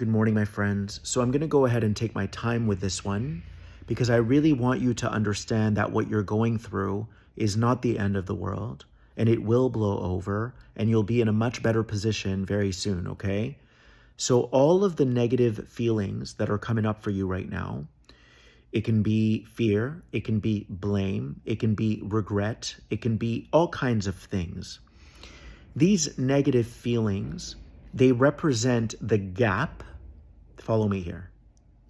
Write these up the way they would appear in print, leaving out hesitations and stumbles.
Good morning, my friends. So I'm going to go ahead and take my time with this one because I really want you to understand that what you're going through is not the end of the world, and it will blow over and you'll be in a much better position very soon, okay? So all of the negative feelings that are coming up for you right now, it can be fear, it can be blame, it can be regret, it can be all kinds of things. These negative feelings, they represent the gap. Follow me here.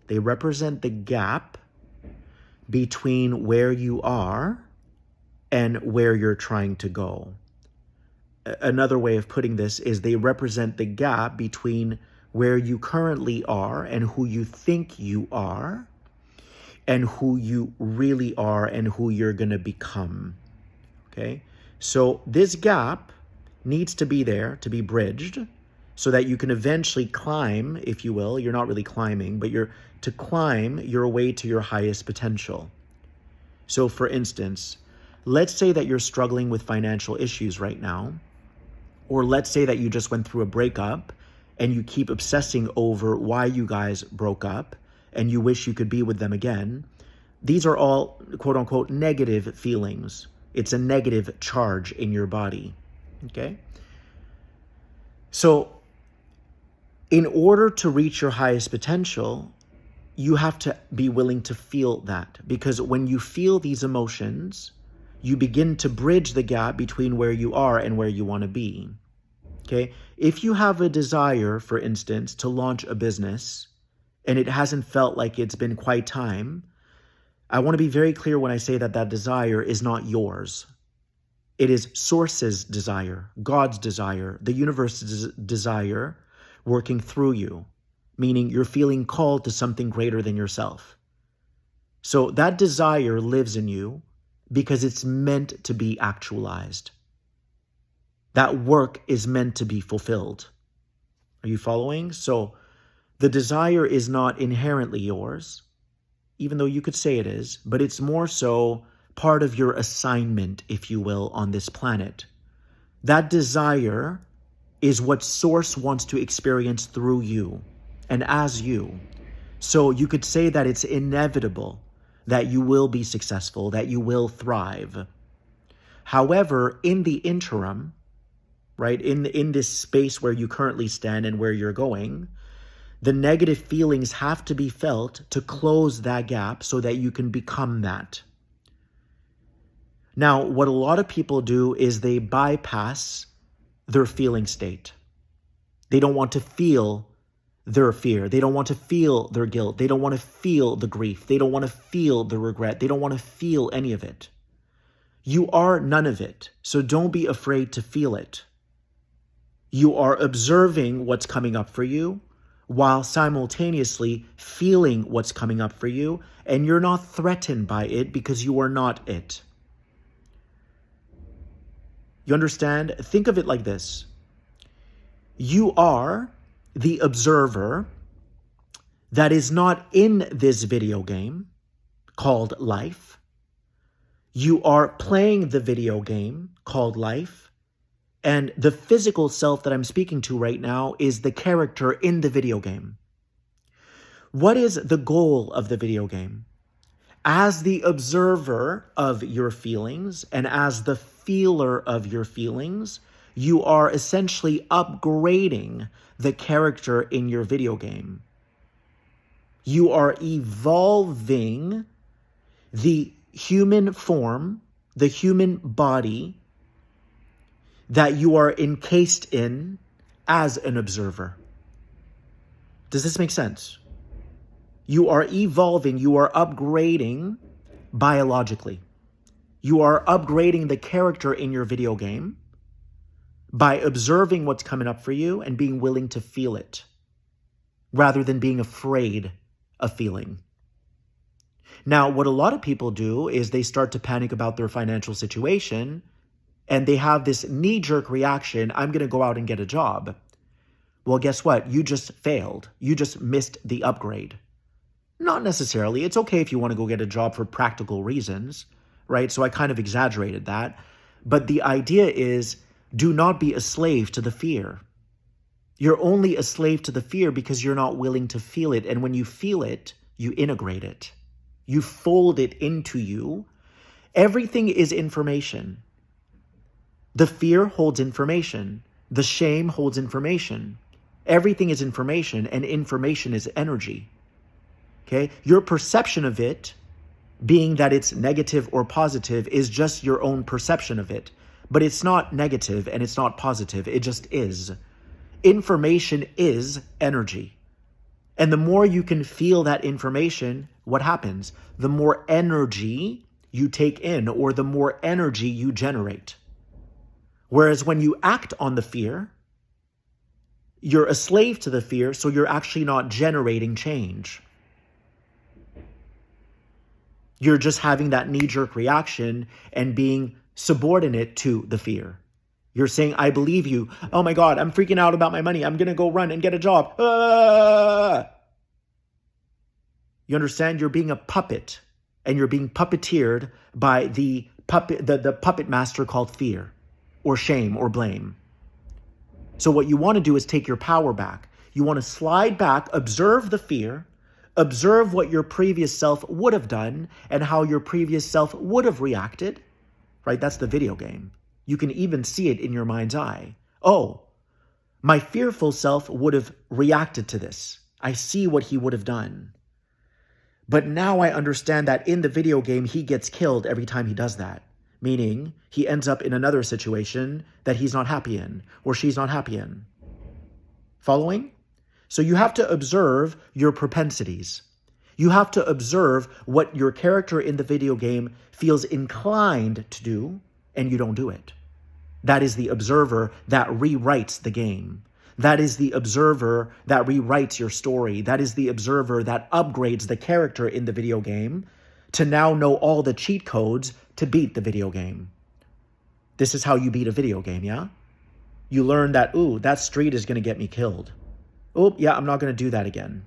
They represent the gap between where you are and where you're trying to go. Another way of putting this is they represent the gap between where you currently are and who you think you are and who you really are and who you're going to become. Okay? So this gap needs to be there to be bridged so that you can eventually climb, if you will. You're not really climbing, but you're to climb your way to your highest potential. So for instance, let's say that you're struggling with financial issues right now, or let's say that you just went through a breakup and you keep obsessing over why you guys broke up and you wish you could be with them again. These are all quote unquote negative feelings. It's a negative charge in your body. Okay? So in order to reach your highest potential, you have to be willing to feel that, because when you feel these emotions, you begin to bridge the gap between where you are and where you want to be. Okay? If you have a desire, for instance, to launch a business and it hasn't felt like it's been quite time, I want to be very clear when I say that that desire is not yours. It is Source's desire, God's desire, the universe's desire working through you, meaning you're feeling called to something greater than yourself. So that desire lives in you because it's meant to be actualized. That work is meant to be fulfilled. Are you following? So the desire is not inherently yours, even though you could say it is, but it's more so part of your assignment, if you will, on this planet. That desire is what Source wants to experience through you and as you. So you could say that it's inevitable that you will be successful, that you will thrive. However, in the interim, right, in this space where you currently stand and where you're going, the negative feelings have to be felt to close that gap so that you can become that. Now, what a lot of people do is they bypass their feeling state. They don't want to feel their fear. They don't want to feel their guilt. They don't want to feel the grief. They don't want to feel the regret. They don't want to feel any of it. You are none of it, so don't be afraid to feel it. You are observing what's coming up for you while simultaneously feeling what's coming up for you, and you're not threatened by it because you are not it. You understand? Think of it like this. You are the observer that is not in this video game called life. You are playing the video game called life, and the physical self that I'm speaking to right now is the character in the video game. What is the goal of the video game? As the observer of your feelings and as the feeler of your feelings, you are essentially upgrading the character in your video game. You are evolving the human form, the human body that you are encased in as an observer. Does this make sense? You are evolving, you are upgrading biologically. You are upgrading the character in your video game by observing what's coming up for you and being willing to feel it rather than being afraid of feeling. Now, what a lot of people do is they start to panic about their financial situation and they have this knee-jerk reaction, I'm going to go out and get a job. Well, guess what? You just failed. You just missed the upgrade. Not necessarily. It's okay if you want to go get a job for practical reasons, right? So I kind of exaggerated that. But the idea is, do not be a slave to the fear. You're only a slave to the fear because you're not willing to feel it. And when you feel it, you integrate it. You fold it into you. Everything is information. The fear holds information. The shame holds information. Everything is information, and information is energy. Okay? Your perception of it, being that it's negative or positive, is just your own perception of it. But it's not negative and it's not positive. It just is. Information is energy. And the more you can feel that information, what happens? The more energy you take in, or the more energy you generate. Whereas when you act on the fear, you're a slave to the fear, so you're actually not generating change. You're just having that knee-jerk reaction and being subordinate to the fear. You're saying, I believe you. Oh my God, I'm freaking out about my money. I'm going to go run and get a job. You understand? You're being a puppet, and you're being puppeteered by the puppet master called fear or shame or blame. So what you want to do is take your power back. You want to slide back, observe the fear, observe what your previous self would have done and how your previous self would have reacted, right? That's the video game. You can even see it in your mind's eye. Oh, my fearful self would have reacted to this. I see what he would have done. But now I understand that in the video game, he gets killed every time he does that. Meaning he ends up in another situation that he's not happy in, or she's not happy in. Following? So you have to observe your propensities. You have to observe what your character in the video game feels inclined to do, and you don't do it. That is the observer that rewrites the game. That is the observer that rewrites your story. That is the observer that upgrades the character in the video game to now know all the cheat codes to beat the video game. This is how you beat a video game, yeah? You learn that, ooh, that street is going to get me killed. Oh, yeah, I'm not going to do that again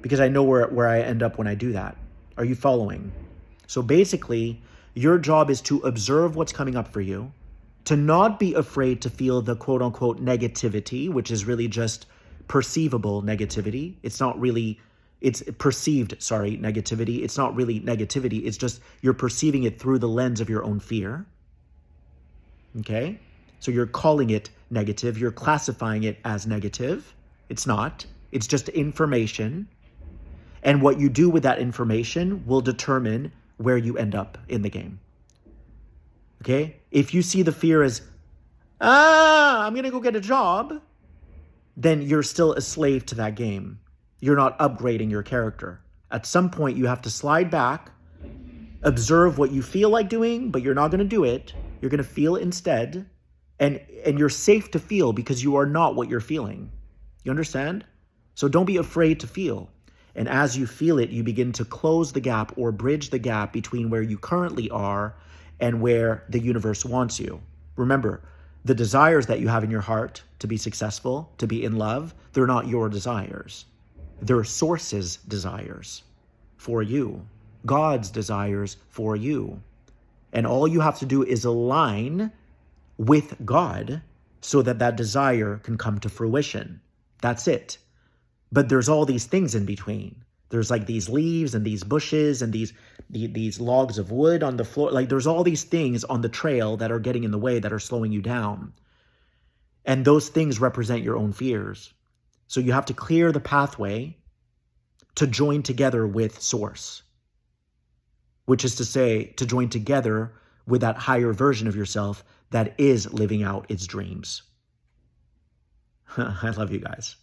because I know where I end up when I do that. Are you following? So basically, your job is to observe what's coming up for you, to not be afraid to feel the quote-unquote negativity, which is really just perceivable negativity. It's perceived negativity. It's not really negativity. It's just you're perceiving it through the lens of your own fear. Okay? So you're calling it negative. You're classifying it as negative. It's not. It's just information. And what you do with that information will determine where you end up in the game. Okay? If you see the fear as, I'm going to go get a job, then you're still a slave to that game. You're not upgrading your character. At some point, you have to slide back, observe what you feel like doing, but you're not going to do it. You're going to feel it instead. And you're safe to feel because you are not what you're feeling. You understand? So don't be afraid to feel. And as you feel it, you begin to close the gap or bridge the gap between where you currently are and where the universe wants you. Remember, the desires that you have in your heart to be successful, to be in love, they're not your desires. They're Source's desires for you, God's desires for you. And all you have to do is align with God so that that desire can come to fruition. That's it. But there's all these things in between. There's like these leaves and these bushes and these logs of wood on the floor. Like there's all these things on the trail that are getting in the way, that are slowing you down. And those things represent your own fears. So you have to clear the pathway to join together with Source, which is to say, to join together with that higher version of yourself that is living out its dreams. I love you guys.